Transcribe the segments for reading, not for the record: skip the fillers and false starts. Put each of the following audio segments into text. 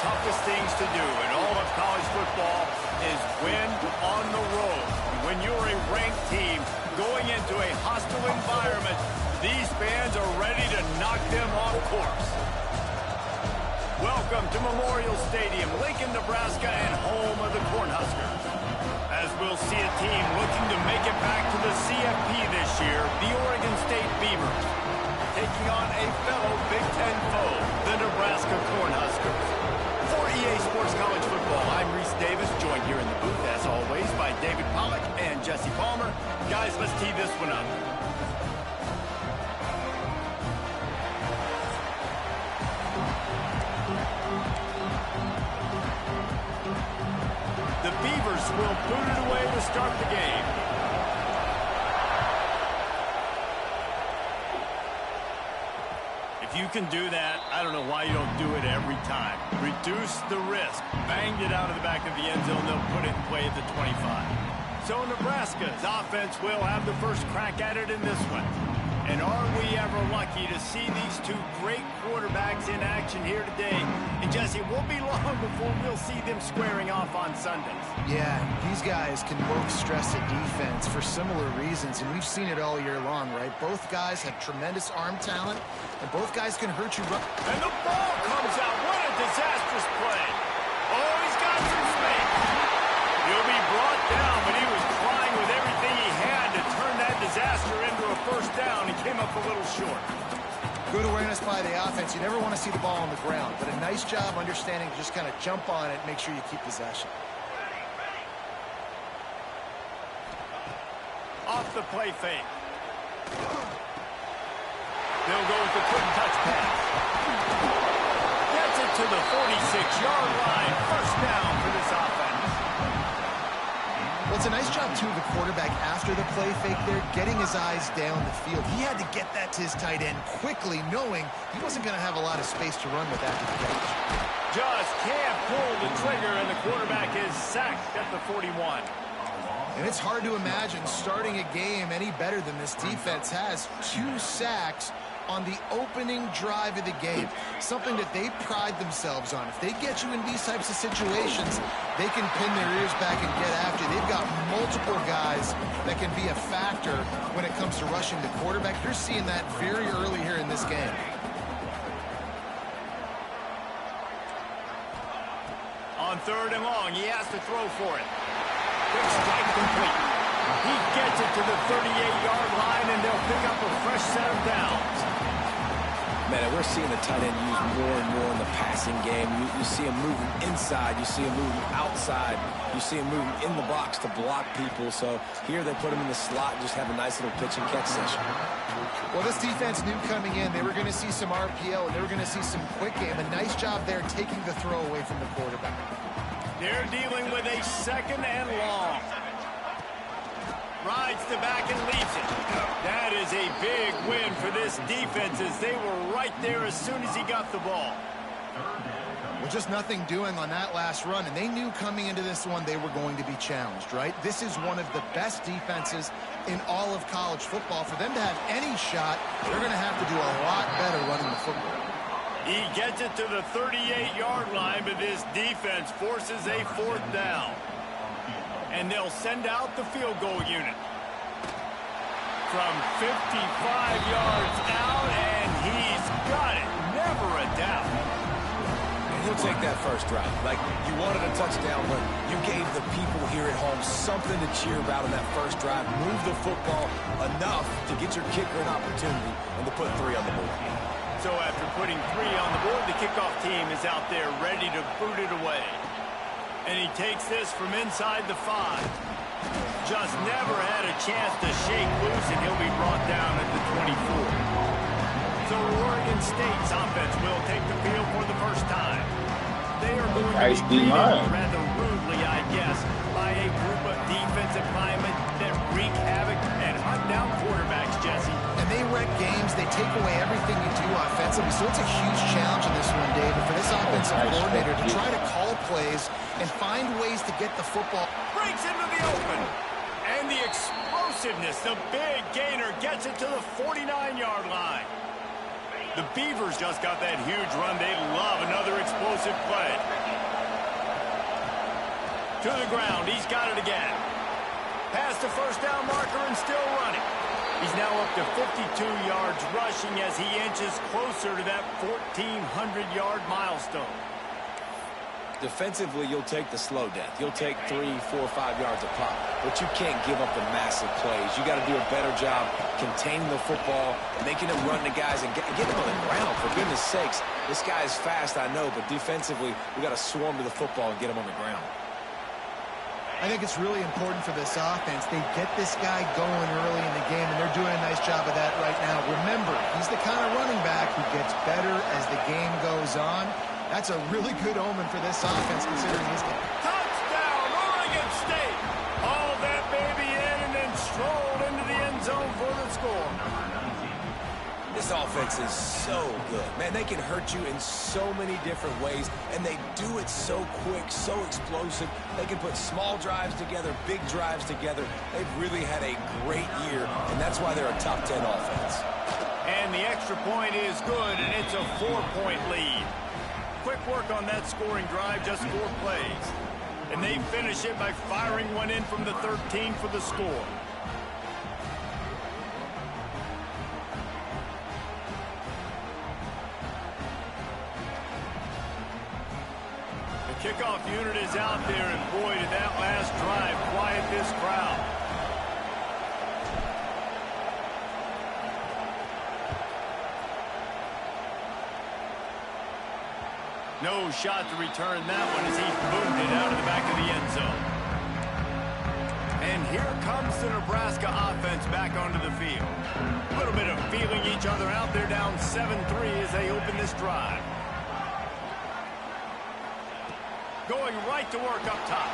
toughest things to do in all of college football is win on the road. When you're a ranked team going into a hostile environment, these fans are ready to knock them off course. Welcome to Memorial Stadium, Lincoln, Nebraska, and home of the Cornhuskers. As we'll see a team looking to make it back to the CFP this year, the Oregon State Beavers, taking on a fellow Big Ten foe, the Nebraska Cornhuskers. For EA Sports College Football, I'm Reese Davis, joined here in the booth, as always, by David Pollack and Jesse Palmer. Guys, let's tee this one up. The Beavers will boot it away to start the game. If you can do that, I don't know why you don't do it every time. Reduce the risk. Banged it out of the back of the end zone. They'll put it in play at the 25. So Nebraska's offense will have the first crack at it in this one. And are we ever lucky to see these two great quarterbacks in action here today? And Jesse, it won't be long before we'll see them squaring off on Sundays. Yeah, these guys can both stress a defense for similar reasons, and we've seen it all year long, right? Both guys have tremendous arm talent, and both guys can hurt you. And the ball comes out. What a disastrous play. Oh, he's got some space. He'll be brought down, but he was trying with everything he had to turn that disaster into a first down. He came up a little short. Good awareness by the offense. You never want to see the ball on the ground, but a nice job understanding to just kind of jump on it and make sure you keep possession. Off the play fake. They'll go with the quick touch pass. Gets it to the 46-yard line. First down for this offense. Well, it's a nice job, too, of the quarterback after the play fake there, getting his eyes down the field. He had to get that to his tight end quickly, knowing he wasn't going to have a lot of space to run with that catch. Just can't pull the trigger, and the quarterback is sacked at the 41. And it's hard to imagine starting a game any better than this defense has. 2 sacks on the opening drive of the game, something that they pride themselves on. If they get you in these types of situations, they can pin their ears back and get after. They've got multiple guys that can be a factor when it comes to rushing the quarterback. You're seeing that very early here in this game. On 3rd and long, he has to throw for it. Quick strike complete. He gets it to the 38-yard line, and they'll pick up a fresh set of downs. Man, we're seeing the tight end used more and more in the passing game. You see him moving inside. You see him moving outside. You see him moving in the box to block people. So here they put him in the slot and just have a nice little pitch and catch session. Well, this defense knew coming in they were going to see some RPO, and they were going to see some quick game. A nice job there taking the throw away from the quarterback. They're dealing with a 2nd and long. Rides the back and leaves it. That is a big win for this defense, as they were right there as soon as he got the ball. Well, just nothing doing on that last run, and they knew coming into this one they were going to be challenged, right? This is one of the best defenses in all of college football. For them to have any shot, they're going to have to do a lot better running the football. He gets it to the 38-yard line, but this defense forces a 4th down. And they'll send out the field goal unit. From 55 yards out, and he's got it. Never a doubt. And he'll take that first drive. Like, you wanted a touchdown, but you gave the people here at home something to cheer about in that first drive. Move the football enough to get your kicker an opportunity and to put 3 on the board. So after putting 3 on the board, the kickoff team is out there ready to boot it away. And he takes this from inside the 5. Just never had a chance to shake loose, and he'll be brought down at the 24. So Oregon State's offense will take the field for the first time. They are going to be greeted rather rudely, I guess, by a group of defensive linemen that wreak havoc and hunt down quarterbacks, Jesse. And they wreck games. They take away everything you do offensively. So it's a huge challenge in this one, David, for this offensive coordinator to try to call plays and find ways to get the football. Breaks into the open. And the explosiveness, the big gainer, gets it to the 49-yard line. The Beavers just got that huge run. They love another explosive play. To the ground. He's got it again. Past the first down marker and still running. He's now up to 52 yards rushing as he inches closer to that 1,400-yard milestone. Defensively, you'll take the slow death. You'll take 3, 4, 5 yards a pop, but you can't give up the massive plays. You got to do a better job containing the football, making them run the guys, and get them on the ground. For goodness sakes, this guy is fast, I know, but defensively, we got to swarm to the football and get him on the ground. I think it's really important for this offense. They get this guy going early in the game, and they're doing a nice job of that right now. Remember, he's the kind of running back who gets better as the game goes on. That's a really good omen for this offense, considering his game. Touchdown, Oregon State! Hauled that baby in and then strolled into the end zone for the score. This offense is so good. Man, they can hurt you in so many different ways, and they do it so quick, so explosive. They can put small drives together, big drives together. They've really had a great year, and that's why they're a top 10 offense. And the extra point is good, and it's a 4-point lead. Quick work on that scoring drive, just 4 plays. And they finish it by firing one in from the 13 for the score. The kickoff unit is out there, and boy, did that last drive quiet this crowd. No shot to return that one as he boomed it out of the back of the end zone. And here comes the Nebraska offense back onto the field. A little bit of feeling each other out there, down 7-3 as they open this drive. Going right to work up top.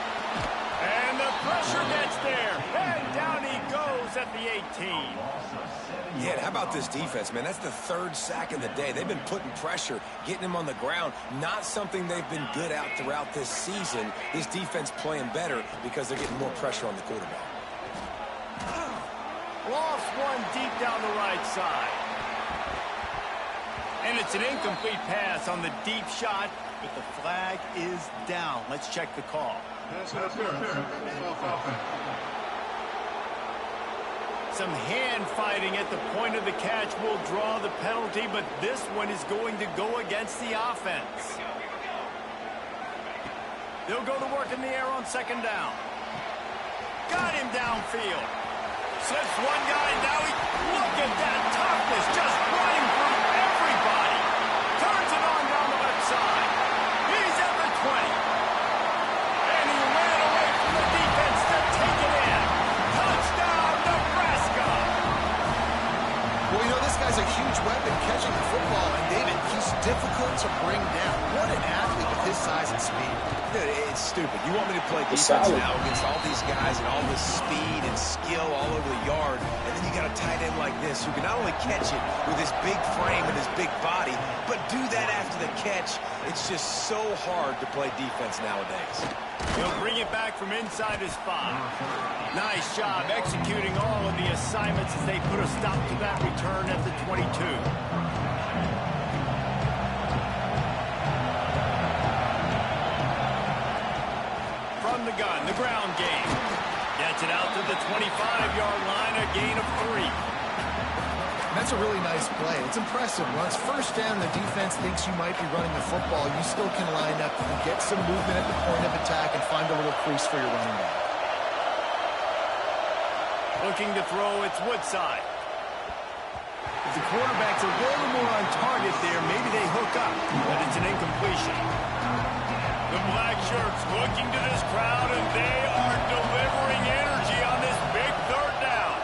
And the pressure gets there. And down he goes at the 18. Yeah, how about this defense, man? That's the 3rd sack of the day. They've been putting pressure, getting him on the ground. Not something they've been good at throughout this season. This defense playing better because they're getting more pressure on the quarterback. Lost one deep down the right side. And it's an incomplete pass on the deep shot, but the flag is down. Let's check the call. Some hand fighting at the point of the catch will draw the penalty, but this one is going to go against the offense. They'll go to work in the air on 2nd down. Got him downfield. Slips one guy, now he... Look at that toughness, just running through everybody. Turns it on down the left side. He's at the 20. And he ran away from the defense to take it in. Touchdown, Nebraska! Well, you know, this guy's a huge weapon catching the football, and David, he's difficult to bring down. What an athlete with his size and speed. Dude, it's stupid. You want me to play defense now against all these guys and all this speed and skill all over the yard, and then you got a tight end like this who can not only catch it with his big frame and his big body, but do that after the catch. It's just so hard to play defense nowadays. He'll bring it back from inside his 5. Nice job executing all of the assignments as they put a stop to that return at the 22. From the gun, the ground game. Gets it out to the 25-yard line, a gain of 3. That's a really nice play. It's impressive. Once first down, the defense thinks you might be running the football. You still can line up and get some movement at the point of attack and find a little crease for your running back. Looking to throw, it's Woodside. If the quarterback's a little more on target there, maybe they hook up, but it's an incompletion. The black shirts looking to this crowd, and they are delivering energy on this big 3rd down.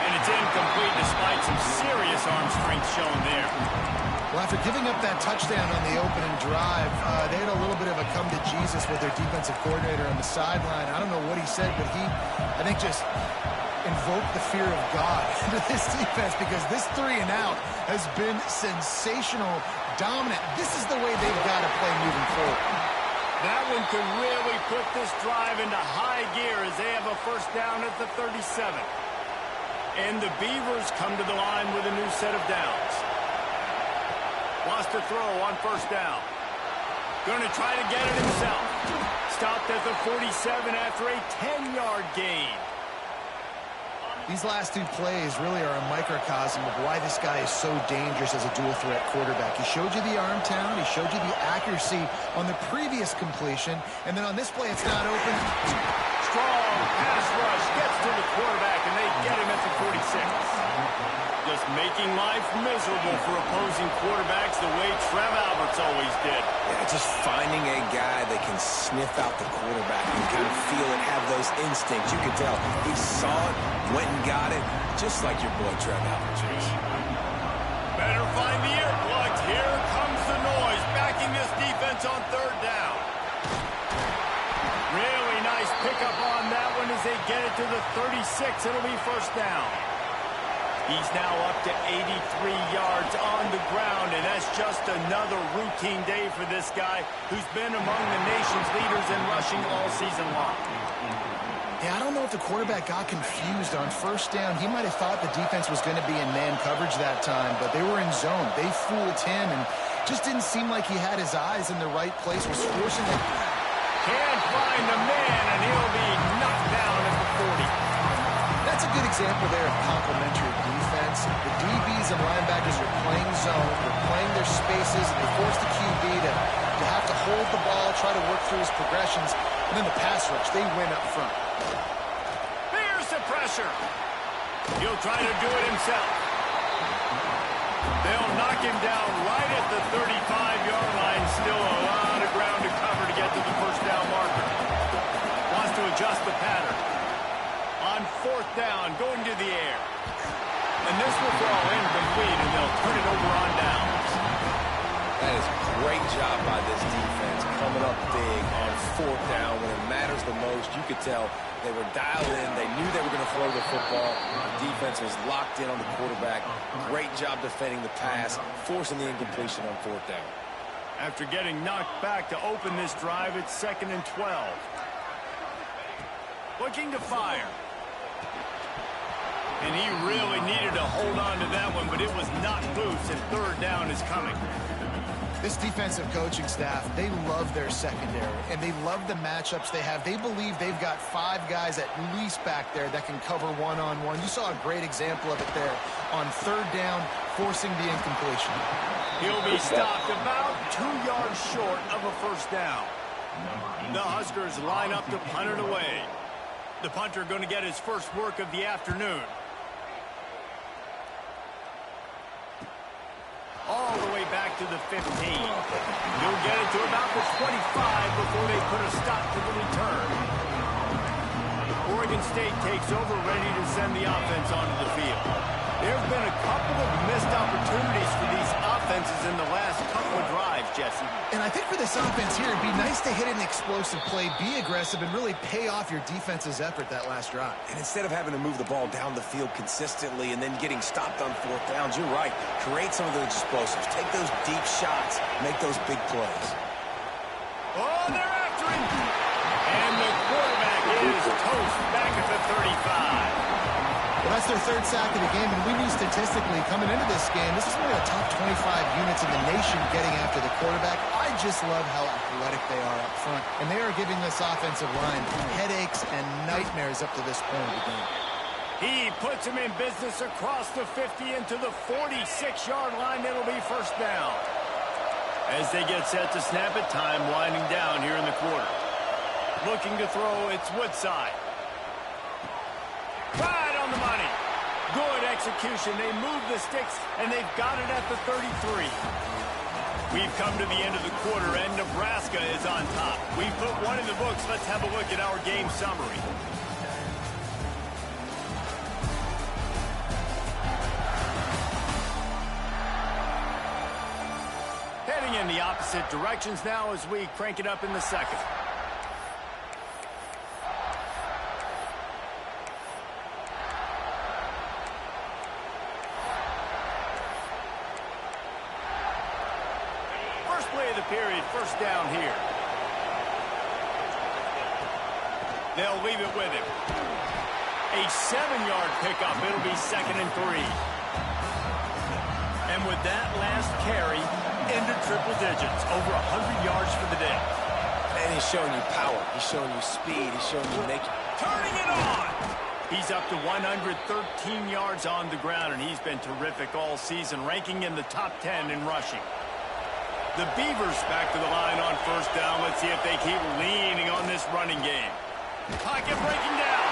And it's incomplete despite some serious arm strength shown there. Well, after giving up that touchdown on the opening drive, they had a little bit of a come-to-Jesus with their defensive coordinator on the sideline. I don't know what he said, but he, I think, just invoked the fear of God into this defense because this 3-and-out has been sensational, dominant. This is the way they've got to play moving forward. That one could really put this drive into high gear as they have a first down at the 37. And the Beavers come to the line with a new set of downs. Wants to throw on first down. Going to try to get it himself. Stopped at the 47 after a 10-yard gain. These last two plays really are a microcosm of why this guy is so dangerous as a dual-threat quarterback. He showed you the arm talent. He showed you the accuracy on the previous completion. And then on this play, it's not open. Strong pass rush gets to the quarterback, and they get him at the 46. Just making life miserable for opposing quarterbacks the way Trev Alberts always did. Yeah, just finding a guy that can sniff out the quarterback and kind of feel it, have those instincts. You can tell he saw it, went and got it, just like your boy Trev Alberts is. Better find the earplugs. Here comes the noise, backing this defense on third down. Really nice pickup on that one as they get it to the 36. It'll be first down. He's now up to 83 yards on the ground, and that's just another routine day for this guy who's been among the nation's leaders in rushing all season long. Yeah, I don't know if the quarterback got confused on first down. He might have thought the defense was going to be in man coverage that time, but they were in zone. They fooled him, and just didn't seem like he had his eyes in the right place, was forcing it. Can't find the man, and he'll be knocked down at the 40. That's a good example there of complementary defense. The DBs and linebackers are playing zone, they're playing their spaces, and they force the QB to have to hold the ball, try to work through his progressions, and then the pass rush, they win up front. Here's the pressure. He'll try to do it himself. They'll knock him down right at the 35-yard line. Still a lot of ground to cover to get to the first down marker. Wants to adjust the pattern. On fourth down, going to the air. And this will fall incomplete, and they'll turn it over on downs. That is a great job by this defense, coming up big on fourth down when it matters the most. You could tell they were dialed in. They knew they were going to throw the football. The defense was locked in on the quarterback. Great job defending the pass, forcing the incompletion on fourth down. After getting knocked back to open this drive, it's 2nd and 12. Looking to fire. And he really needed to hold on to that one, but it was not loose, and third down is coming. This defensive coaching staff, they love their secondary, and they love the matchups they have. They believe they've got 5 guys at least back there that can cover one-on-one. You saw a great example of it there on third down, forcing the incompletion. He'll be stopped about 2 yards short of a first down. The Huskers line up to punt it away. The punter going to get his first work of the afternoon. All the way back to the 15. He'll get it to about the 25 before they put a stop to the return. Oregon State takes over, ready to send the offense onto the field. There's been a couple of missed opportunities for these offenses in the last couple of drives, Jesse. And I think for this offense here, it'd be nice to hit an explosive play, be aggressive, and really pay off your defense's effort that last drive. And instead of having to move the ball down the field consistently and then getting stopped on fourth downs, you're right. Create some of those explosives. Take those deep shots. Make those big plays. Oh, they're after him. And the quarterback is toast back at the 35. Well, that's their 3rd sack of the game, and we knew statistically coming into this game, this is one of the top 25 units in the nation getting after the quarterback. I just love how athletic they are up front, and they are giving this offensive line headaches and nightmares up to this point of the game. He puts him in business across the 50 into the 46-yard line. It'll be first down. As they get set to snap it, time winding down here in the quarter. Looking to throw, it's Woodside. Right on the money. Good execution. They move the sticks, and they've got it at the 33. We've come to the end of the quarter, and Nebraska is on top. We've put one in the books. Let's have a look at our game summary. Heading in the opposite directions now as we crank it up in the second. Period, first down here. They'll leave it with him. A 7-yard pickup. It'll be 2nd and 3. And with that last carry into triple digits, over 100 yards for the day. And he's showing you power. He's showing you speed. He's showing you make. Turning it on. He's up to 113 yards on the ground, and he's been terrific all season, ranking in the top 10 in rushing. The Beavers back to the line on 1st down. Let's see if they keep leaning on this running game. Pocket breaking down.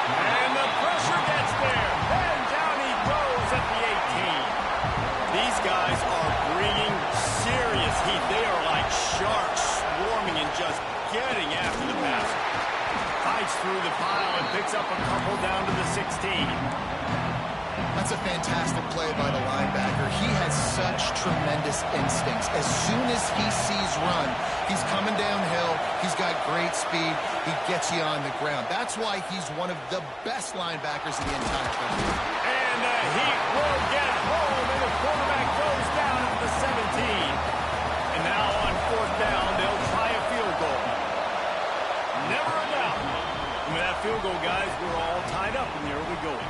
And the pressure gets there. And down he goes at the 18. These guys are bringing serious heat. They are like sharks swarming and just getting after the passer. Fights through the pile and picks up a couple down to the 16. That's a fantastic play by the linebacker. He has such tremendous instincts. As soon as he sees run, he's coming downhill. He's got great speed. He gets you on the ground. That's why he's one of the best linebackers in the entire country. And the heat will get home, and the quarterback goes down at the 17. And now on 4th down, they'll try a field goal. Never a doubt. And with that field goal, guys, we're all tied up in the early going.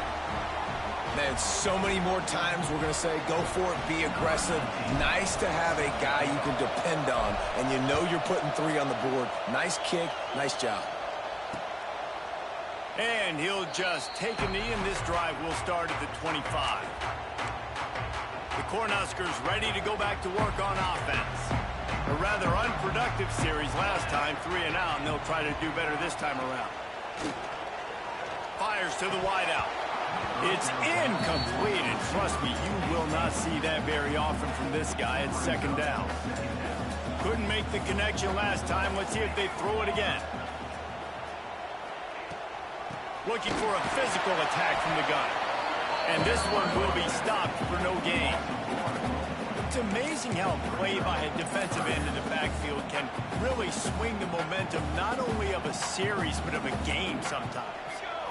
Man, so many more times we're going to say, go for it, be aggressive. Nice to have a guy you can depend on, and you know you're putting 3 on the board. Nice kick, nice job. And he'll just take a knee, and this drive will start at the 25. The Cornhuskers ready to go back to work on offense. A rather unproductive series last time, 3 and out, and they'll try to do better this time around. Fires to the wideout. It's incomplete, and trust me, you will not see that very often from this guy at 2nd down. Couldn't make the connection last time. Let's see if they throw it again. Looking for a physical attack from the gun. And this one will be stopped for no gain. It's amazing how play by a defensive end in the backfield can really swing the momentum not only of a series, but of a game sometimes.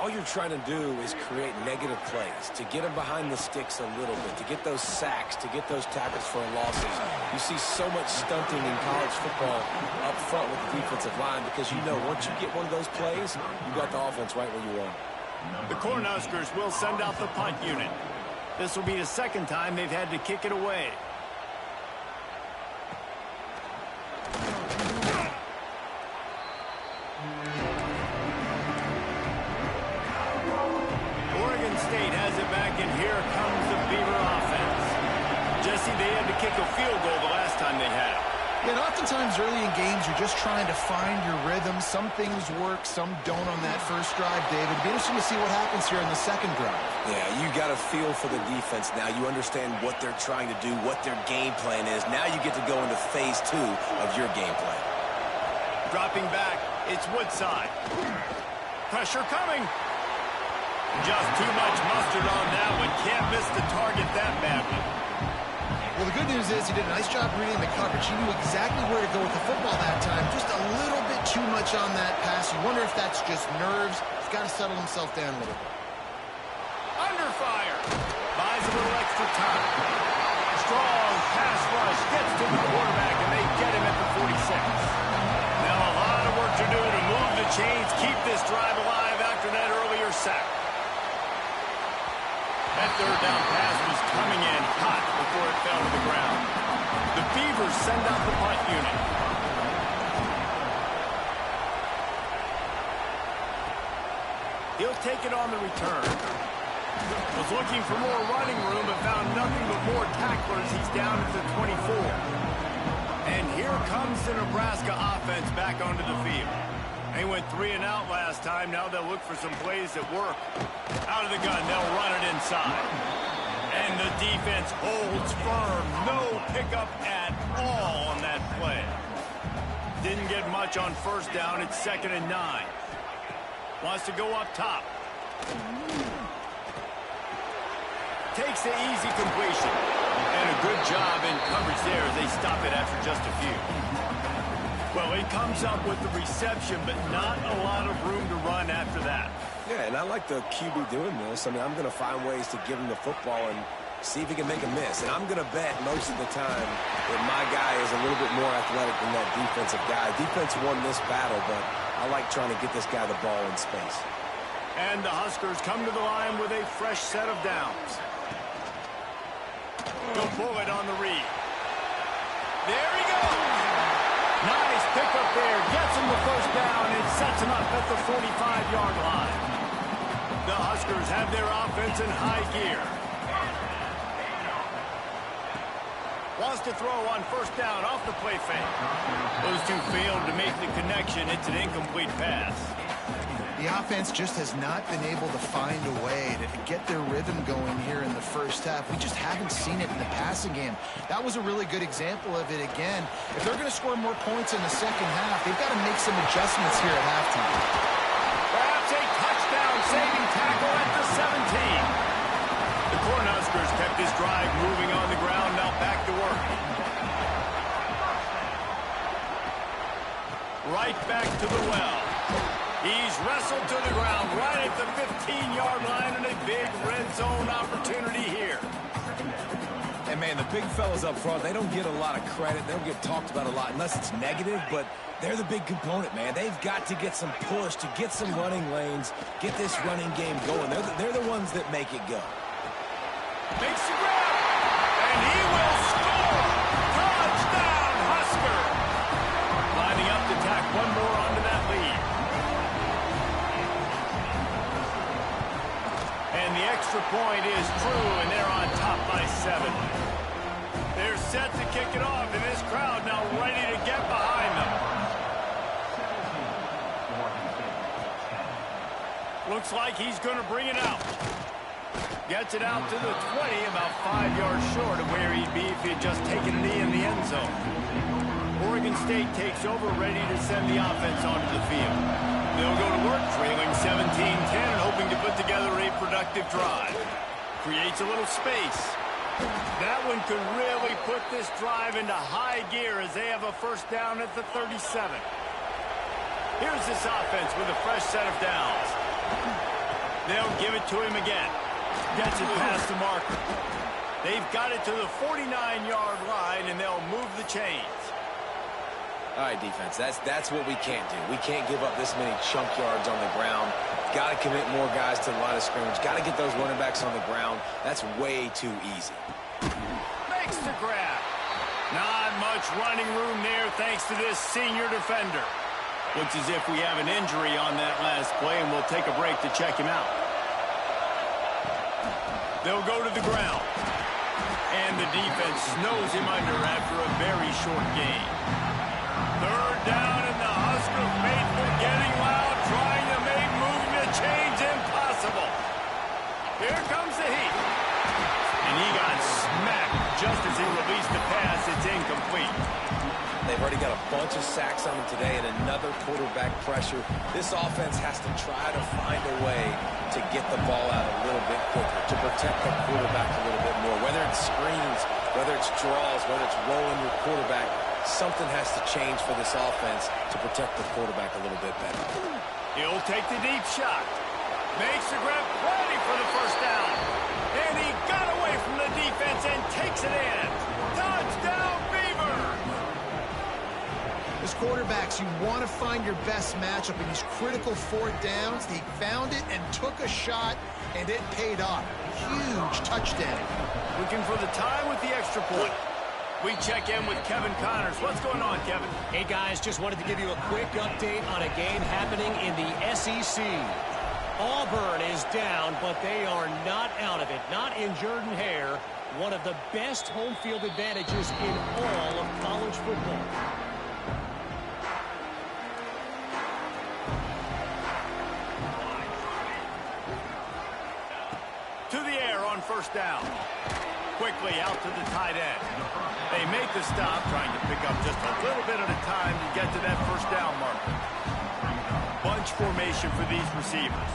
All you're trying to do is create negative plays, to get them behind the sticks a little bit, to get those sacks, to get those tackles for losses. You see so much stunting in college football up front with the defensive line because you know once you get one of those plays, you got the offense right where you want. The Cornhuskers will send out the punt unit. This will be the 2nd time they've had to kick it away. State has it back, and here comes the Beaver offense. Jesse, they had to kick a field goal the last time they had. And oftentimes early in games, you're just trying to find your rhythm. Some things work, some don't on that first drive, David. It'll be interesting to see what happens here in the 2nd drive. Yeah, you got a feel for the defense now. You understand what they're trying to do, what their game plan is. Now you get to go into phase 2 of your game plan. Dropping back, it's Woodside. Pressure coming. Just too much mustard on that one. Can't miss the target that badly. Well, the good news is he did a nice job reading the coverage. He knew exactly where to go with the football that time. Just a little bit too much on that pass. You wonder if that's just nerves. He's got to settle himself down a little bit. Under fire. Buys a little extra time. Strong pass rush. Gets to the quarterback, and they get him at the 46. Now a lot of work to do to move the chains, keep this drive alive after that earlier sack. That 3rd down pass was coming in hot before it fell to the ground. The Beavers send out the punt unit. He'll take it on the return. Was looking for more running room, but found nothing but more tacklers. He's down at the 24. And here comes the Nebraska offense back onto the field. They went 3 and out last time. Now they'll look for some plays that work. Out of the gun, they'll run it inside. And the defense holds firm. No pickup at all on that play. Didn't get much on 1st down. It's 2nd and 9. Wants to go up top. Takes the easy completion. And a good job in coverage there as they stop it after just a few. Well, he comes up with the reception, but not a lot of room to run after that. Yeah, and I like the QB doing this. I mean, I'm going to find ways to give him the football and see if he can make a miss. And I'm going to bet most of the time that my guy is a little bit more athletic than that defensive guy. Defense won this battle, but I like trying to get this guy the ball in space. And the Huskers come to the line with a fresh set of downs. He'll pull it on the read. There he goes. Nice pickup there. Gets him the first down and sets him up at the 45-yard line. The Huskers have their offense in high gear. Wants to throw on first down off the play fake. Those two failed to make the connection. It's an incomplete pass. The offense just has not been able to find a way to get their rhythm going here in the first half. We just haven't seen it in the passing game. That was a really good example of it again. If they're going to score more points in the second half, they've got to make some adjustments here at halftime. Perhaps a touchdown-saving tackle at the 17. The Cornhuskers kept this drive moving on the ground. Now back to work. Right back to the well. He's wrestled to the ground right at the 15-yard line, and a big red zone opportunity here. And, man, the big fellas up front, they don't get a lot of credit. They don't get talked about a lot unless it's negative, but they're the big component, man. They've got to get some push, to get some running lanes, get this running game going. They're the ones that make it go. Makes the grab, and he will score! Touchdown, Husker! Lining up to tack one more onto that lead. And the extra point is true, and they're on top by 7. They're set to kick it off, and this crowd now ready to get behind them. Looks like he's going to bring it out. Gets it out to the 20, about 5 yards short of where he'd be if he had just taken a knee in the end zone. Oregon State takes over, ready to send the offense onto the field. They'll go to work, trailing 17-10 and hoping to put together a productive drive. Creates a little space. That one could really put this drive into high gear as they have a first down at the 37. Here's this offense with a fresh set of downs. They'll give it to him again. Gets it past the marker. They've got it to the 49-yard line, and they'll move the chains. All right, defense, that's what we can't do. We can't give up this many chunk yards on the ground. Got to commit more guys to the line of scrimmage. Got to get those running backs on the ground. That's way too easy. Makes the grab. Not much running room there thanks to this senior defender. Looks as if we have an injury on that last play, and we'll take a break to check him out. They'll go to the ground. And the defense snows him under after a very short gain. Third down, and the Husker faithful getting loud, trying to make moving the chains impossible. Here comes the heat. And he got smacked just as he released the pass. It's incomplete. They've already got a bunch of sacks on them today and another quarterback pressure. This offense has to try to find a way to get the ball out a little bit quicker, to protect the quarterback a little bit more. Whether it's screens, whether it's draws, whether it's rolling your quarterback, something has to change for this offense to protect the quarterback a little bit better. He'll take the deep shot. Makes the grab, ready for the first down. And he got away from the defense and takes it in. Touchdown, Beavers! As quarterbacks, you want to find your best matchup in these critical fourth downs. He found it and took a shot, and it paid off. Huge touchdown. Looking for the time with the extra point. We check in with Kevin Connors. What's going on, Kevin? Hey, guys, just wanted to give you a quick update on a game happening in the SEC. Auburn is down, but they are not out of it. Not in Jordan-Hare, one of the best home field advantages in all of college football. To the air on first down. Quickly out to the tight end. They make the stop, trying to pick up just a little bit at a time to get to that first down marker. Bunch formation for these receivers.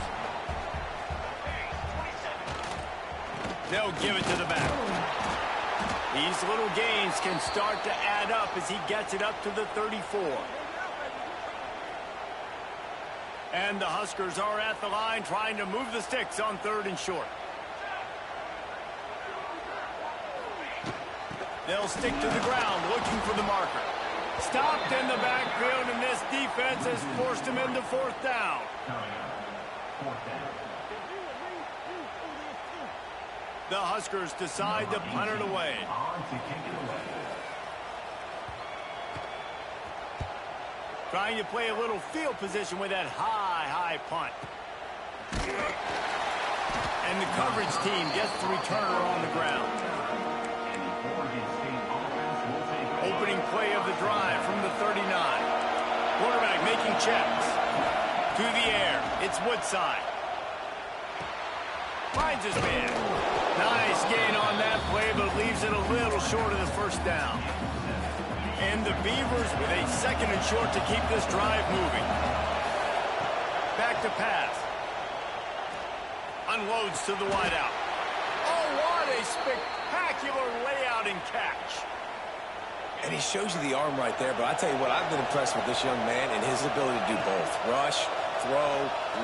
They'll give it to the back. These little gains can start to add up as he gets it up to the 34. And the Huskers are at the line trying to move the sticks on third and short. They'll stick to the ground looking for the marker. Stopped in the backfield, and this defense has forced him into fourth down. The Huskers decide to punt it away. Trying to play a little field position with that high punt. And the coverage team gets the returner on the ground. Opening play of the drive from the 39. Quarterback making checks. To the air. It's Woodside. Finds his man. Nice gain on that play, but leaves it a little short of the first down. And the Beavers with a 2nd and short to keep this drive moving. Back to pass. Unloads to the wideout. Oh, what a spectacular layout and catch. And he shows you the arm right there, but I tell you what, I've been impressed with this young man and his ability to do both. Rush, throw,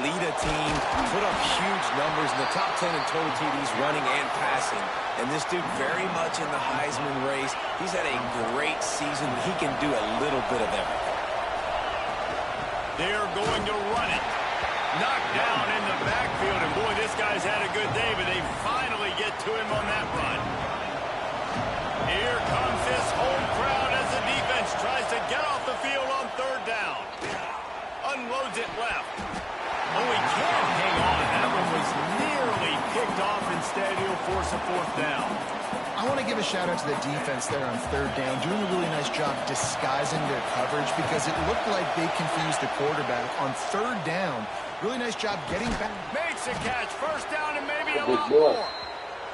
lead a team, put up huge numbers in the top 10 in total TDs running and passing. And this dude very much in the Heisman race. He's had a great season. He can do a little bit of everything. They're going to run it. Knocked down in the backfield, and boy, this guy's had a good day, but they finally get to him on that run. Here comes this home crowd as the defense tries to get off the field on 3rd down. Unloads it left. Oh, he can't hang on. That one was nearly picked off. Instead, he'll force a 4th down. I want to give a shout-out to the defense there on 3rd down, doing a really nice job disguising their coverage because it looked like they confused the quarterback on 3rd down. Really nice job getting back. Makes a catch. 1st down and maybe a lot more.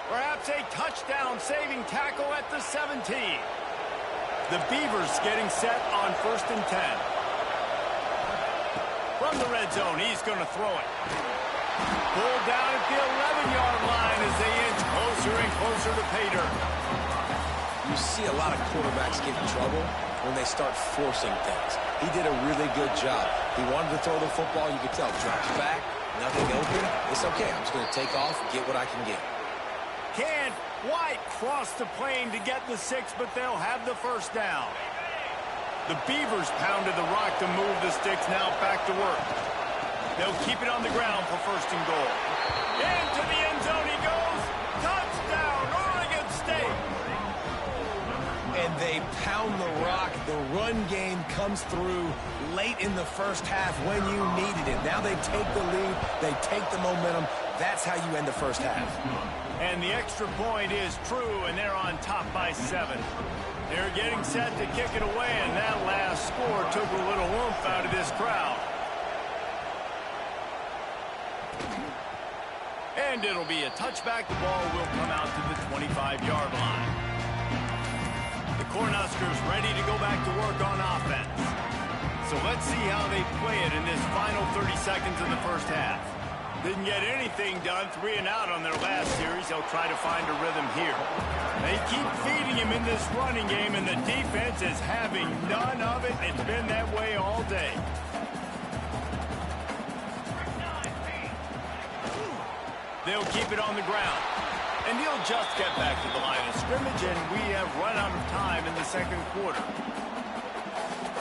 Perhaps a touchdown-saving tackle at the 17. The Beavers getting set on 1st and 10. From the red zone, he's going to throw it. Pulled down at the 11-yard line as they inch closer and closer to pay dirt. You see a lot of quarterbacks get in trouble when they start forcing things. He did a really good job. He wanted to throw the football. You could tell. Drops back, nothing open. It's okay. I'm just going to take off, get what I can get. Can't quite cross the plane to get the 6, but they'll have the 1st down. The Beavers pounded the rock to move the sticks. Now back to work. They'll keep it on the ground for 1st and goal. Into the end zone he goes. Touchdown, Oregon State. And they pound the rock. The run game comes through late in the 1st half when you needed it. Now they take the lead. They take the momentum. That's how you end the 1st half. And the extra point is true, and they're on top by 7. They're getting set to kick it away, and that last score took a little oomph out of this crowd. And it'll be a touchback. The ball will come out to the 25-yard line. The Cornhuskers ready to go back to work on offense. So let's see how they play it in this final 30 seconds of the 1st half. Didn't get anything done, 3 and out on their last series. They'll try to find a rhythm here. They keep feeding him in this running game, and the defense is having none of it. It's been that way all day. They'll keep it on the ground. And he'll just get back to the line of scrimmage, and we have run out of time in the 2nd quarter.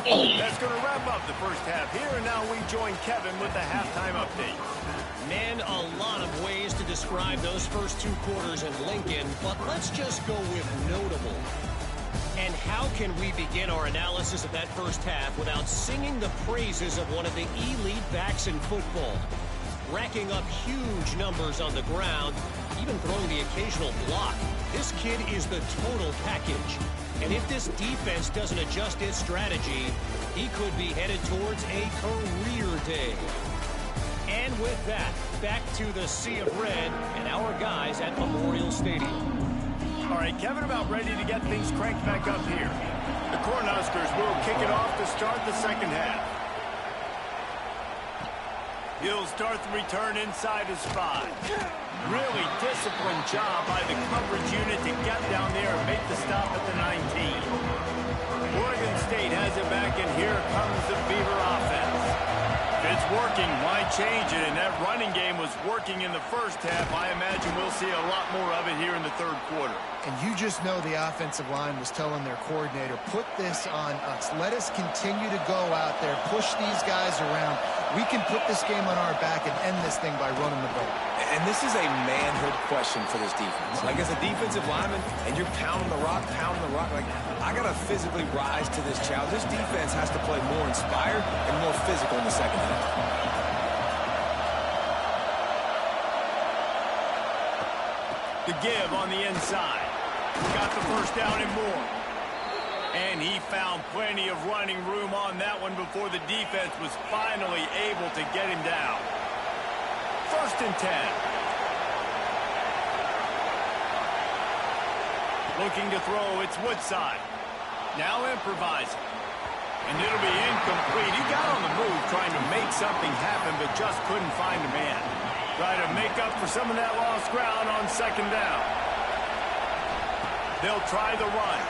That's going to wrap up the 1st half here, and now we join Kevin with the halftime update. Man, a lot of ways to describe those first 2 quarters in Lincoln, but let's just go with notable. And how can we begin our analysis of that 1st half without singing the praises of one of the elite backs in football? Racking up huge numbers on the ground, even throwing the occasional block. This kid is the total package. And if this defense doesn't adjust its strategy, he could be headed towards a career day. And with that, back to the Sea of Red and our guys at Memorial Stadium. All right, Kevin, about ready to get things cranked back up here. The Cornhuskers will kick it off to start the 2nd half. He'll start the return inside his 5. Really disciplined job by the coverage unit to get down there and make the stop at the 19. Oregon State has it back, and here comes the Beaver offense. If it's working, why change it? And that running game was working in the 1st half. I imagine we'll see a lot more of it here in the 3rd quarter. And you just know the offensive line was telling their coordinator, put this on us. Let us continue to go out there, push these guys around. we can put this game on our back and end this thing by running the ball. And this is a manhood question for this defense. Like, as a defensive lineman, and you're pounding the rock, like, I got to physically rise to this challenge. This defense has to play more inspired and more physical in the second half. The give on the inside. Got the first down and more. And he found plenty of running room on that one before the defense was finally able to get him down. 1st and 10. Looking to throw, it's Woodside. Now improvising. And it'll be incomplete. He got on the move trying to make something happen, but just couldn't find a man. Try to make up for some of that lost ground on 2nd down. They'll try the run.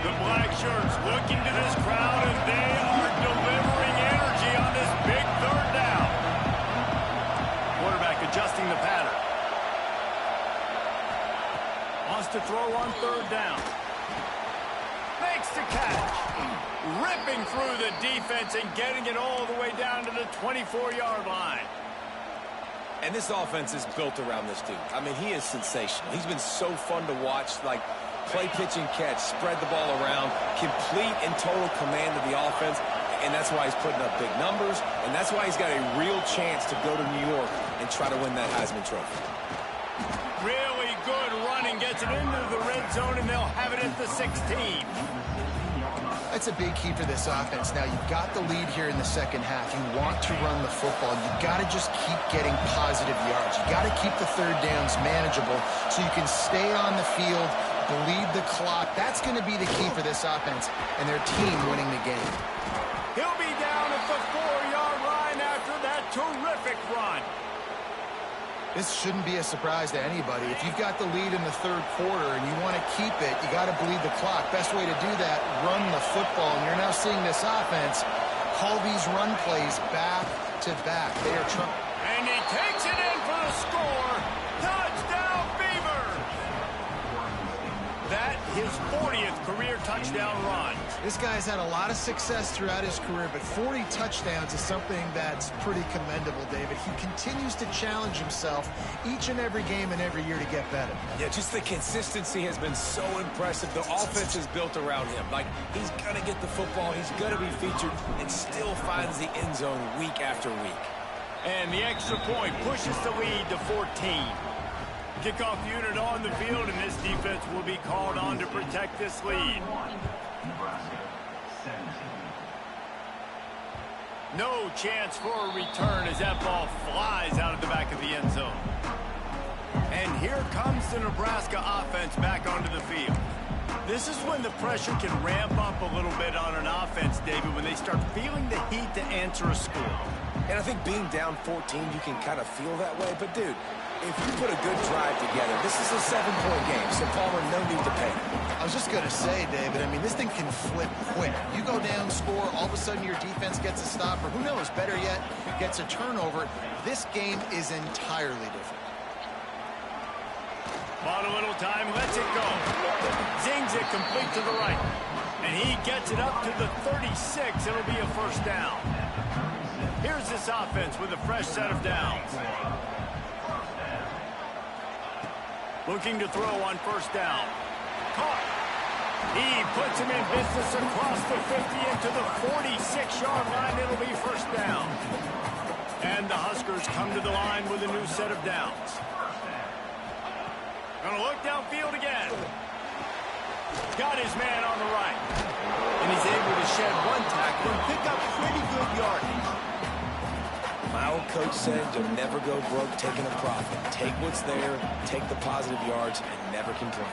The black shirts looking to this crowd, and they are delivering energy on this big 3rd down. Quarterback adjusting the pattern. Wants to throw on 3rd down. Makes the catch. Ripping through the defense and getting it all the way down to the 24-yard line. And this offense is built around this dude. I mean, he is sensational. He's been so fun to watch, like play, pitch, and catch, spread the ball around, complete and total command of the offense, and that's why he's putting up big numbers, and that's why he's got a real chance to go to New York and try to win that Heisman Trophy. Really good running, gets it into the red zone, and they'll have it at the 16. That's a big key for this offense. Now, you've got the lead here in the second half. You want to run the football. You've got to just keep getting positive yards. You've got to keep the 3rd downs manageable so you can stay on the field, bleed the clock. That's going to be the key for this offense and their team winning the game. He'll be down at the 4-yard line after that terrific run. This shouldn't be a surprise to anybody. If you've got the lead in the 3rd quarter and you want to keep it, you got to bleed the clock. Best way to do that, run the football. And you're now seeing this offense call these run plays back to back. They are trying. And he takes it in for the score. Touchdown, Beavers! That his 40th career touchdown run. This guy's had a lot of success throughout his career, but 40 touchdowns is something that's pretty commendable, David. He continues to challenge himself each and every game and every year to get better. Yeah, just the consistency has been so impressive. The offense is built around him. Like, he's going to get the football, he's going to be featured, and still finds the end zone week after week. And the extra point pushes the lead to 14. Kickoff unit on the field, and this defense will be called on to protect this lead. No chance for a return as that ball flies out of the back of the end zone. And here comes the Nebraska offense back onto the field. This is when the pressure can ramp up a little bit on an offense, David, when they start feeling the heat to answer a score. And I think being down 14, you can kind of feel that way. But, dude, if you put a good drive together, this is a 7-point game, so Palmer, no need to panic. I was just going to say, David, I mean, this thing can flip quick. You go down, score, all of a sudden your defense gets a stop, or who knows, better yet, gets a turnover. This game is entirely different. Bought a little time, lets it go. Zings it complete to the right. And he gets it up to the 36. It'll be a 1st down. Here's this offense with a fresh set of downs. Looking to throw on 1st down. Caught. He puts him in business across the 50 into the 46-yard line. It'll be 1st down. And the Huskers come to the line with a new set of downs. Gonna look downfield again. Got his man on the right. And he's able to shed one tackle and pick up pretty good yardage. My old coach said you'll never go broke taking a profit. Take what's there, take the positive yards, and never complain.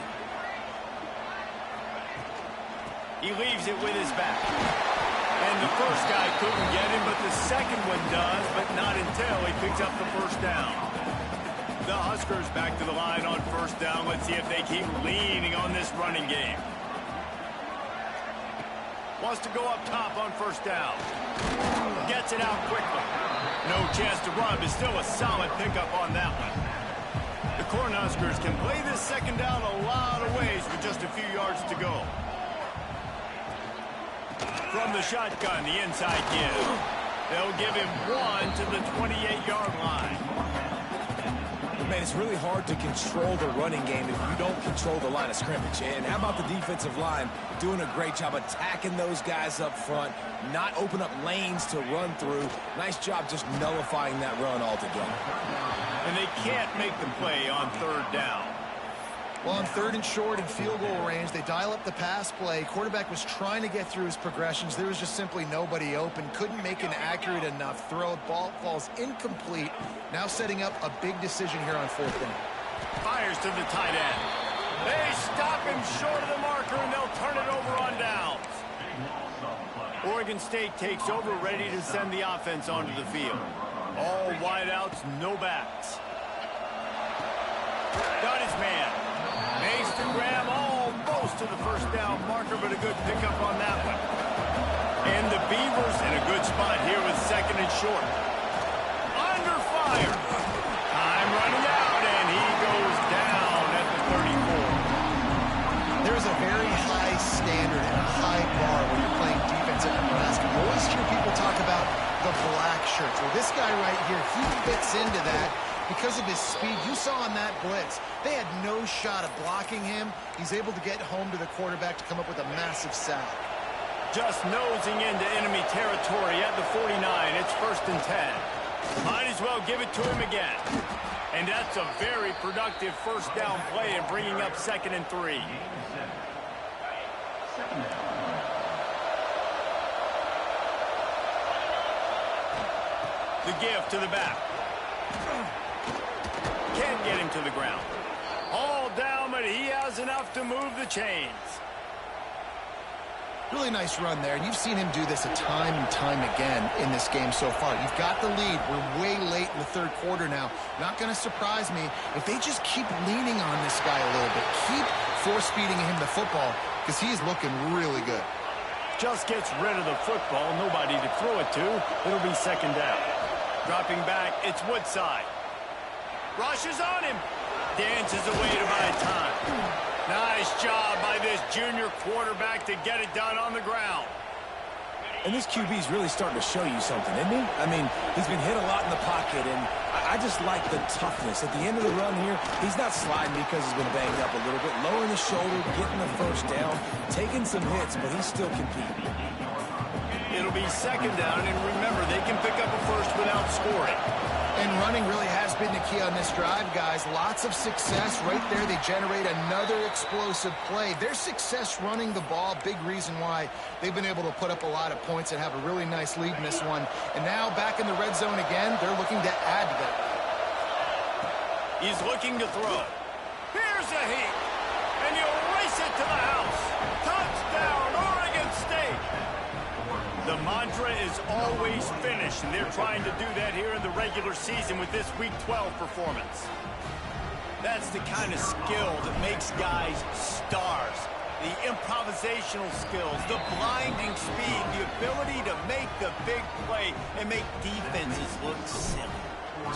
He leaves it with his back. And the first guy couldn't get him, but the second one does, but not until he picks up the 1st down. The Huskers back to the line on 1st down. Let's see if they keep leaning on this running game. Wants to go up top on 1st down. Gets it out quickly. No chance to run, but still a solid pickup on that one. The Cornhuskers can play this second down a lot of ways with just a few yards to go. From the shotgun, the inside give. They'll give him 1 to the 28-yard line. Man, it's really hard to control the running game if you don't control the line of scrimmage. And how about the defensive line doing a great job attacking those guys up front, not open up lanes to run through. Nice job just nullifying that run altogether. And they can't make the play on third down. Well, on third and short and field goal range, they dial up the pass play. Quarterback was trying to get through his progressions. There was just simply nobody open. Couldn't make an accurate enough throw. Ball falls incomplete. Now setting up a big decision here on fourth down. Fires to the tight end. They stop him short of the marker, and they'll turn it over on downs. Oregon State takes over, ready to send the offense onto the field. All wideouts, no backs. Got his man. Makes the grab almost to the first down marker, but a good pickup on that one. And the Beavers in a good spot here with second and short. Under fire. Time running out, and he goes down at the 34. There's a very high standard and a high bar when you're playing defense at Nebraska. You always hear people talk about the black shirts. Well, this guy right here, he fits into that. Because of his speed, you saw on that blitz, they had no shot of blocking him. He's able to get home to the quarterback to come up with a massive sack. Just nosing into enemy territory at the 49. It's first and 10. Might as well give it to him again. And that's a very productive first down play and bringing up second and 3. The give to the back. Can't get him to the ground. All down, but he has enough to move the chains. Really nice run there, and you've seen him do this a time and time again in this game so far. You've got the lead. We're way late in the third quarter now. Not going to surprise me if they just keep leaning on this guy a little bit. Keep force-feeding him the football, because he's looking really good. Just gets rid of the football. Nobody to throw it to. It'll be second down. Dropping back, it's Woodside. Rushes on him. Dances away to buy time. Nice job by this junior quarterback to get it done on the ground. And this QB's really starting to show you something, isn't he? I mean, he's been hit a lot in the pocket, and I just like the toughness. At the end of the run here, he's not sliding because he's been banged up a little bit. Lowering the shoulder, getting the first down, taking some hits, but he's still competing. It'll be second down, and remember, they can pick up a first without scoring. And running really has been the key on this drive, guys. Lots of success right there. They generate another explosive play. Their success running the ball, big reason why they've been able to put up a lot of points and have a really nice lead in this one. And now back in the red zone again, they're looking to add to that. He's looking to throw. Here's a heat. And you'll race it to the house. Touchdown, Oregon State. The mantra is always finish, and they're trying to do that here in the regular season with this Week 12 performance. That's the kind of skill that makes guys stars. The improvisational skills, the blinding speed, the ability to make the big play and make defenses look silly.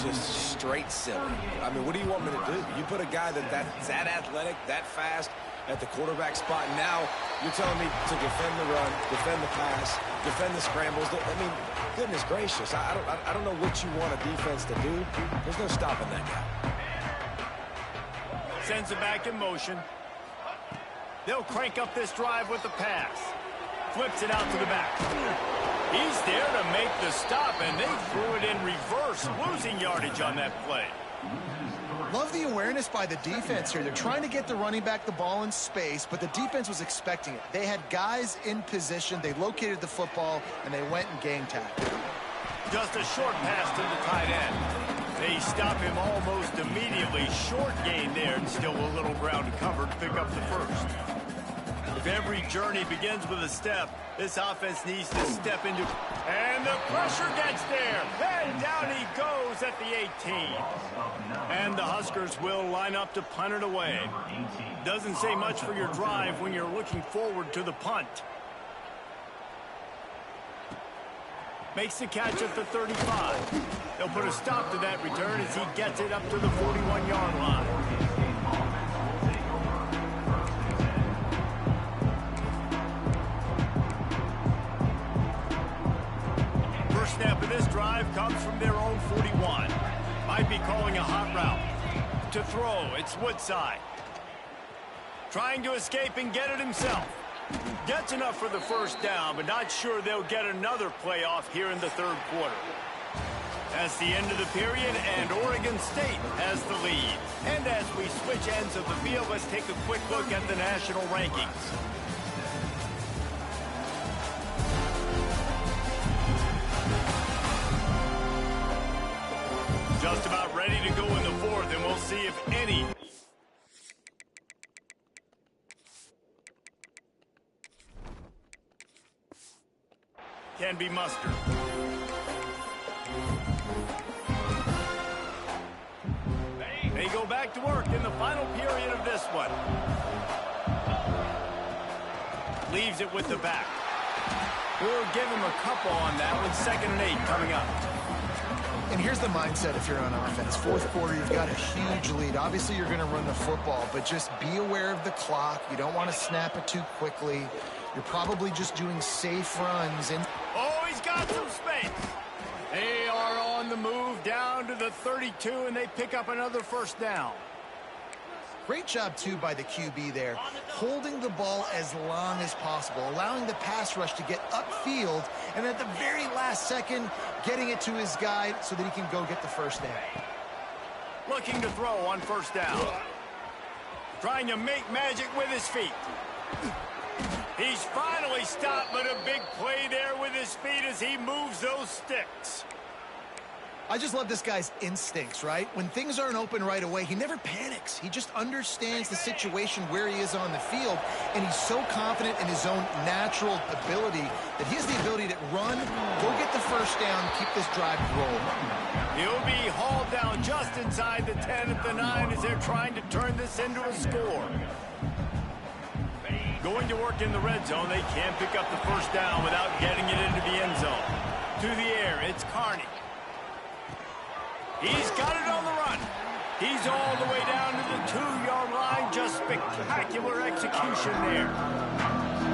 Just straight silly. I mean, what do you want me to do? You put a guy that's that athletic, that fast at the quarterback spot, and now you're telling me to defend the run, defend the pass, defend the scrambles. I mean, goodness gracious, I don't know what you want a defense to do. There's no stopping that guy. Sends it back in motion. They'll crank up this drive with the pass. Flips it out to the back. He's there to make the stop, and they threw it in reverse, losing yardage on that play. Love the awareness by the defense here. They're trying to get the running back the ball in space, but the defense was expecting it. They had guys in position. They located the football, and they went and game tagged. Just a short pass to the tight end. They stop him almost immediately. Short gain there, and still a little ground to cover to pick up the first. If every journey begins with a step, this offense needs to step into... And the pressure gets there. And down he goes at the 18. And the Huskers will line up to punt it away. Doesn't say much for your drive when you're looking forward to the punt. Makes the catch at the 35. They'll put a stop to that return as he gets it up to the 41-yard line. First snap of this drive comes from their own 41. Might be calling a hot route. To throw, it's Woodside. Trying to escape and get it himself. Gets enough for the first down, but not sure they'll get another playoff here in the third quarter. That's the end of the period, and Oregon State has the lead. And as we switch ends of the field, let's take a quick look at the national rankings. Just about ready to go in the fourth, and we'll see if any can be mustered. They go back to work in the final period of this one. Leaves it with the back. We'll give him a couple on that one. 2nd and 8 coming up. And here's the mindset if you're on offense. Fourth quarter, you've got a huge lead. Obviously, you're going to run the football, but just be aware of the clock. You don't want to snap it too quickly. You're probably just doing safe runs. Oh, he's got some space. They are on the move down to the 32, and they pick up another first down. Great job, too, by the QB there, holding the ball as long as possible, allowing the pass rush to get upfield, and at the very last second, getting it to his guy so that he can go get the first down. Looking to throw on first down. Trying to make magic with his feet. He's finally stopped, but a big play there with his feet as he moves those sticks. I just love this guy's instincts, right? When things aren't open right away, he never panics. He just understands the situation where he is on the field, and he's so confident in his own natural ability that he has the ability to run, go get the first down, keep this drive rolling. He'll be hauled down just inside the 10 at the 9 as they're trying to turn this into a score. Going to work in the red zone, they can't pick up the first down without getting it into the end zone. To the air, it's Carney. He's got it on the run. He's all the way down to the 2-yard line. Just spectacular execution there.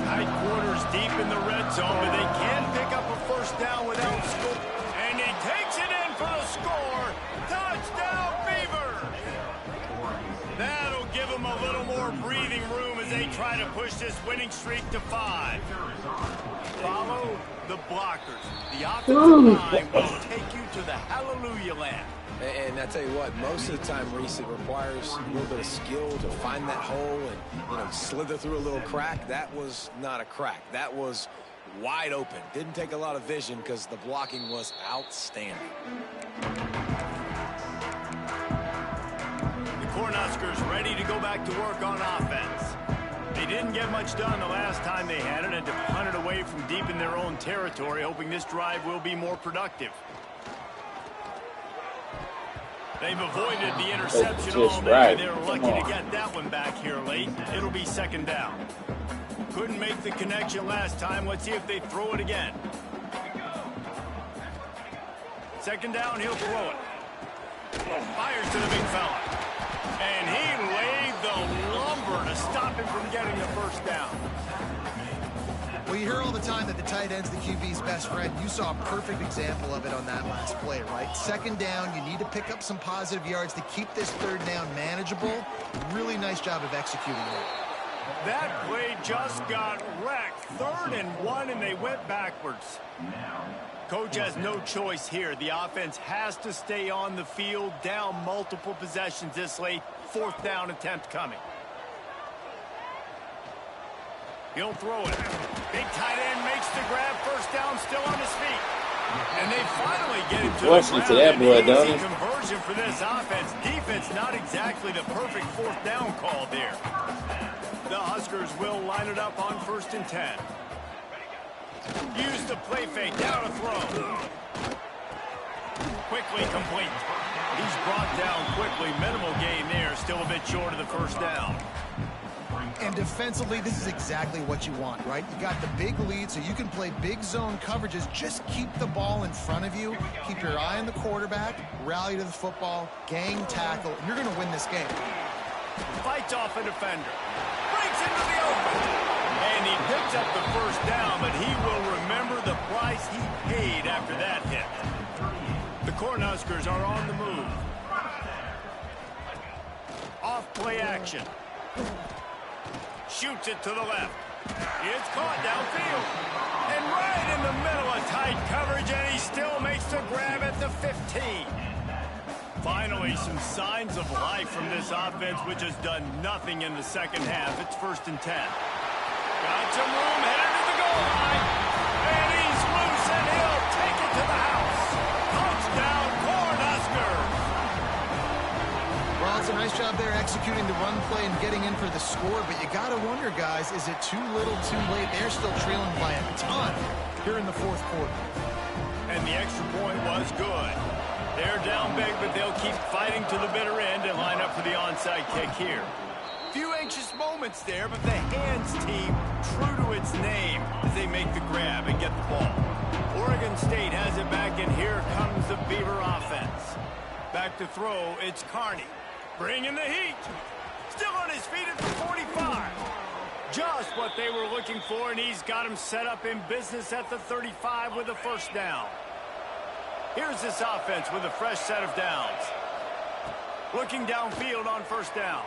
Tight quarters deep in the red zone, but they can pick up a first down without score. And he takes it in for the score. Touchdown, Beavers! That'll give them a little more breathing room as they try to push this winning streak to 5. Follow the blockers. The offensive line will take you to the hallelujah land. And I tell you what, most of the time, Reese, it requires a little bit of skill to find that hole and, slither through a little crack. That was not a crack. That was wide open. Didn't take a lot of vision because the blocking was outstanding. The Cornhuskers ready to go back to work on offense. They didn't get much done the last time they had it and to punt it away from deep in their own territory, hoping this drive will be more productive. They've avoided the interception already. They're lucky to get that one back here late. It'll be 2nd down. Couldn't make the connection last time. Let's see if they throw it again. 2nd down, he'll throw it. Fires to the big fella. And he laid the lumber to stop him from getting the first down. Well, you hear all the time that the tight end's the QB's best friend. You saw a perfect example of it on that last play, right? 2nd down, you need to pick up some positive yards to keep this 3rd down manageable. Really nice job of executing that. That play just got wrecked. 3rd and 1, and they went backwards. Coach has no choice here. The offense has to stay on the field, down multiple possessions this late. 4th down attempt coming. He'll throw it. Big tight end makes the grab. First down, still on his feet. And they finally get him to the ground. An easy conversion for this offense. Defense, not exactly the perfect 4th down call there. The Huskers will line it up on 1st and 10. Use the play fake. Down to throw. Quickly complete. He's brought down quickly. Minimal gain there. Still a bit short of the first down. And defensively, this is exactly what you want, right? You got the big lead, so you can play big zone coverages. Just keep the ball in front of you. Keep your eye on the quarterback. Rally to the football. Gang tackle. And you're going to win this game. Fights off a defender. Breaks into the open. And he picks up the first down, but he will remember the price price he paid after that hit. The Cornhuskers are on the move. Off play action. Shoots it to the left. It's caught downfield. And right in the middle of tight coverage, and he still makes the grab at the 15. Finally, some signs of life from this offense, which has done nothing in the second half. It's 1st and 10. Got some room, headed to the goal line. And he's loose, and he'll take it to the house. Touchdown, Cornhuskers! Well, it's a nice job there executing the run play and getting in for the score, but you got to wonder, guys, is it too little, too late? They're still trailing by a ton here in the 4th quarter. And the extra point was good. They're down big, but they'll keep fighting to the bitter end and line up for the onside kick here. Few anxious moments there, but the hands team true to its name as they make the grab and get the ball. Oregon State has it back, and here comes the Beaver offense. Back to throw, it's Carney. Bringing the heat. Still on his feet at the 45. Just what they were looking for, and he's got him set up in business at the 35 with a 1st down. Here's this offense with a fresh set of downs. Looking downfield on 1st down.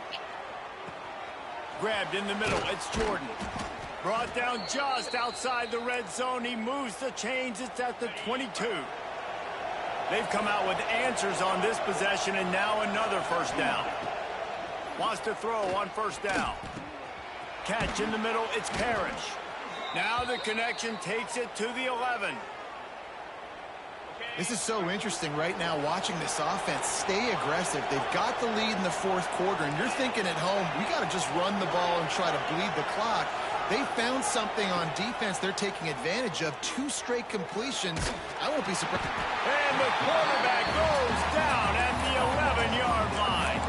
Grabbed in the middle, it's Jordan. Brought down just outside the red zone. He moves the chains, it's at the 22. They've come out with answers on this possession, and now another 1st down. Wants to throw on 1st down. Catch in the middle, it's Parrish. Now the connection takes it to the 11. This is so interesting right now, watching this offense stay aggressive. They've got the lead in the 4th quarter, and you're thinking at home, we got to just run the ball and try to bleed the clock. They found something on defense they're taking advantage of. 2 straight completions. I won't be surprised. And the quarterback goes down at the 11-yard line.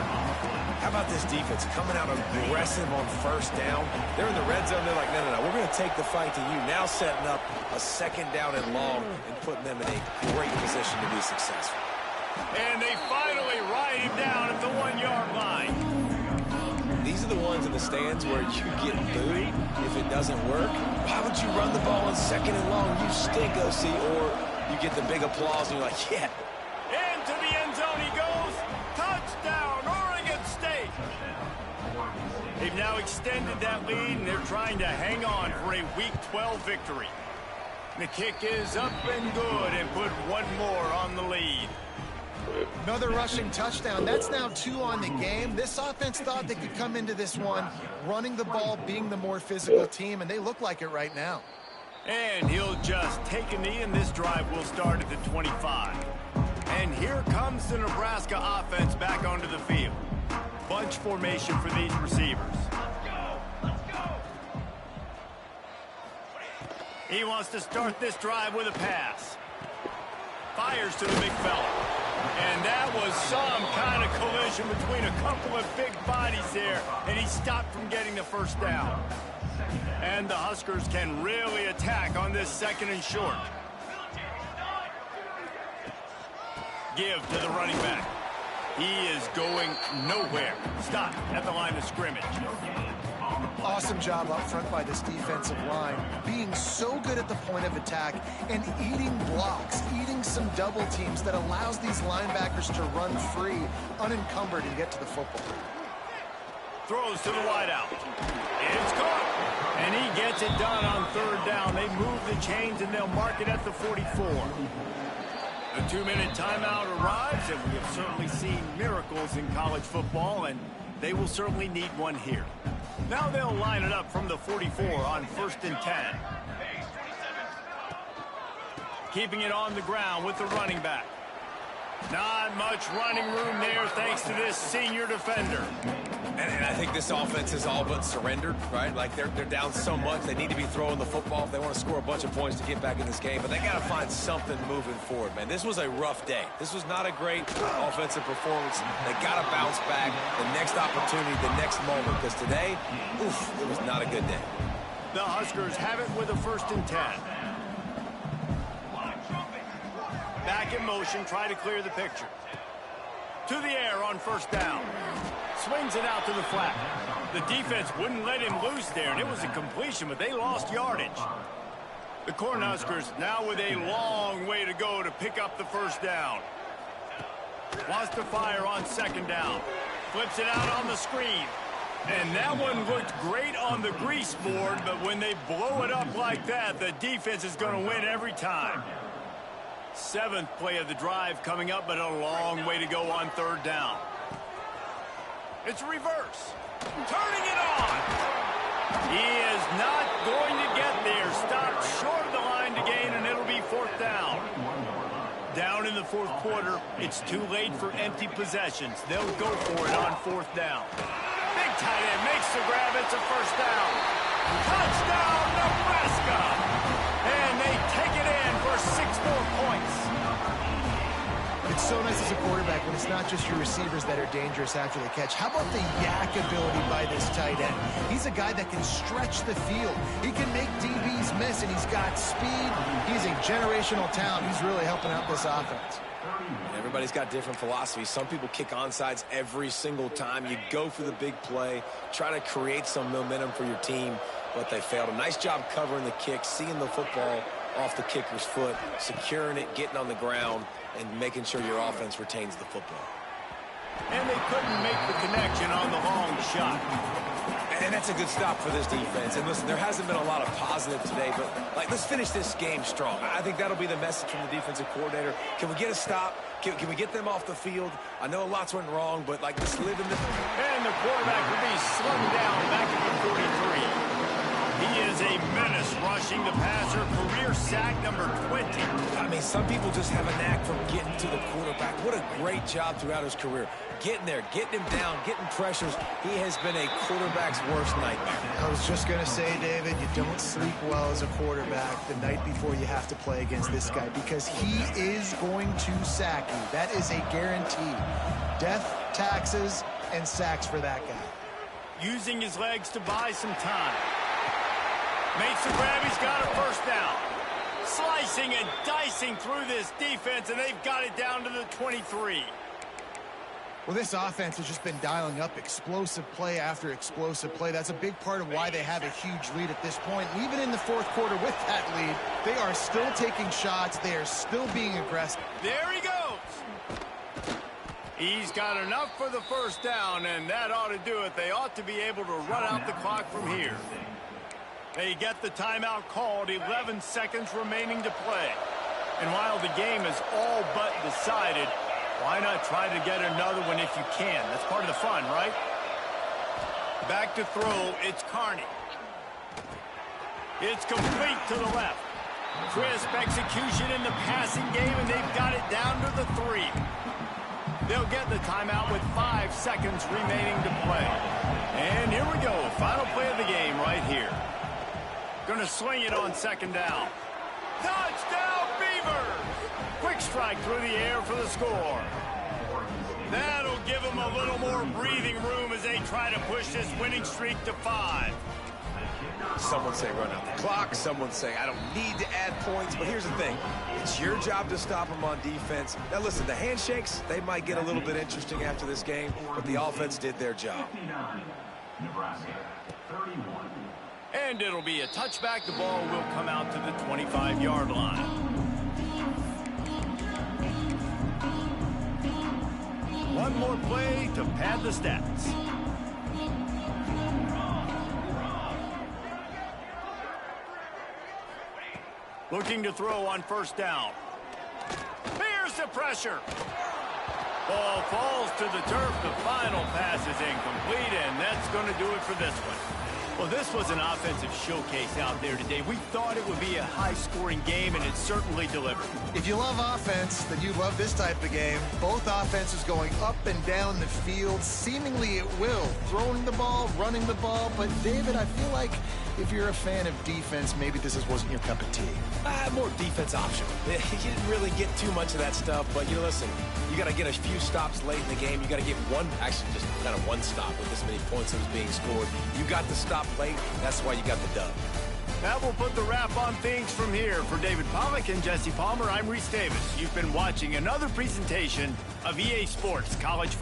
How about this defense coming out aggressive on 1st down? They're in the red zone. They're like, no, we're going to take the fight to you. Now setting up a 2nd down and long and putting them in a great position to be successful. And they finally ride him down at the 1-yard line. These are the ones in the stands where you get booed if it doesn't work. Why would you run the ball on 2nd and long? You stink, OC. Or you get the big applause and you're like, yeah. Into the end zone he goes. Touchdown, Oregon State. They've now extended that lead, and they're trying to hang on for a Week 12 victory. The kick is up and good, and put one more on the lead. Another rushing touchdown. That's now 2 on the game. This offense thought they could come into this one running the ball, being the more physical team, and they look like it right now. And he'll just take a knee, and this drive will start at the 25. And here comes the Nebraska offense back onto the field. Bunch formation for these receivers. He wants to start this drive with a pass. Fires to the big fella. And that was some kind of collision between a couple of big bodies there, and he stopped from getting the 1st down. And the Huskers can really attack on this 2nd and short. Give to the running back. He is going nowhere. Stop at the line of scrimmage. Awesome job up front by this defensive line, being so good at the point of attack and eating blocks, eating some double teams that allows these linebackers to run free, unencumbered, and get to the football. Throws to the wideout. It's caught. And he gets it done on 3rd down. They move the chains, and they'll mark it at the 44. The 2-minute timeout arrives, and we have certainly seen miracles in college football, and they will certainly need one here. Now they'll line it up from the 44 on 1st and 10. Keeping it on the ground with the running back. Not much running room there thanks to this senior defender. And I think this offense is all but surrendered, right? Like they're down so much, they need to be throwing the football if they want to score a bunch of points to get back in this game. But they got to find something moving forward, man. This was a rough day. This was not a great offensive performance. They got to bounce back the next opportunity, the next moment. Because today, oof, it was not a good day. The Huskers have it with a 1st and 10. Back in motion, try to clear the picture. To the air on 1st down. Swings it out to the flat. The defense wouldn't let him loose there, and it was a completion, but they lost yardage. The Cornhuskers now with a long way to go to pick up the first down. Wants to fire on second down. Flips it out on the screen. And that one looked great on the grease board, but when they blow it up like that, the defense is going to win every time. 7th play of the drive coming up, but a long way to go on third down. It's reverse. Turning it on. He is not going to get there. Stopped short of the line to gain, and it'll be 4th down. Down in the 4th quarter, it's too late for empty possessions. They'll go for it on 4th down. Big tight end makes the grab. It's a first down. Touchdown, Nebraska! And they take it in for 6 more points. It's so nice as a quarterback when it's not just your receivers that are dangerous after the catch. How about the yak ability by this tight end? He's a guy that can stretch the field. He can make DBs miss, and he's got speed. He's a generational talent. He's really helping out this offense. Everybody's got different philosophies. Some people kick onside every single time. You go for the big play, try to create some momentum for your team, but they failed. A nice job covering the kick, seeing the football off the kicker's foot, securing it, getting on the ground, and making sure your offense retains the football. And they couldn't make the connection on the long shot. And that's a good stop for this defense. And listen, there hasn't been a lot of positive today, but let's finish this game strong. I think that'll be the message from the defensive coordinator. Can we get a stop? Can we get them off the field? I know lots went wrong, but let's live in the... And the quarterback will be slung down back at the 43. He is a menace rushing the passer. Career sack number 20. I mean, some people just have a knack for getting to the quarterback. What a great job throughout his career. Getting there, getting him down, getting pressures. He has been a quarterback's worst nightmare. I was just going to say, David, you don't sleep well as a quarterback the night before you have to play against this guy because he is going to sack you. That is a guarantee. Death, taxes, and sacks for that guy. Using his legs to buy some time. Makes the grab. He's got a first down. Slicing and dicing through this defense, and they've got it down to the 23. Well, this offense has just been dialing up explosive play after explosive play. That's a big part of why they have a huge lead at this point. And even in the 4th quarter with that lead, they are still taking shots. They are still being aggressive. There he goes. He's got enough for the first down, and that ought to do it. They ought to be able to run out the clock from here. They get the timeout called, 11 seconds remaining to play. And while the game is all but decided, why not try to get another one if you can? That's part of the fun, right? Back to throw, it's Carney. It's complete to the left. Crisp execution in the passing game, and they've got it down to the 3. They'll get the timeout with 5 seconds remaining to play. And here we go, final play of the game right here. Going to swing it on second down. Touchdown, Beavers! Quick strike through the air for the score. That'll give them a little more breathing room as they try to push this winning streak to 5. Some would say run out the clock. Some would say I don't need to add points. But here's the thing. It's your job to stop them on defense. Now, listen, the handshakes, they might get a little bit interesting after this game, but the offense did their job. Nebraska, 31. And it'll be a touchback. The ball will come out to the 25-yard line. One more play to pad the stats. Looking to throw on first down. Here's the pressure. Ball falls to the turf. The final pass is incomplete, and that's going to do it for this one. Well, this was an offensive showcase out there today. We thought it would be a high-scoring game, and it certainly delivered. If you love offense, then you love this type of game. Both offenses going up and down the field, seemingly at will. Throwing the ball, running the ball. But, David, I feel like if you're a fan of defense, maybe this wasn't your cup of tea. More defense optional. You didn't really get too much of that stuff, but, listen, you got to get a few stops late in the game. You got to get actually just kind of one stop with this many points that was being scored. You got the stop late. That's why you got the dub. That will put the wrap on things from here. For David Pollack and Jesse Palmer, I'm Reese Davis. You've been watching another presentation of EA Sports College Football.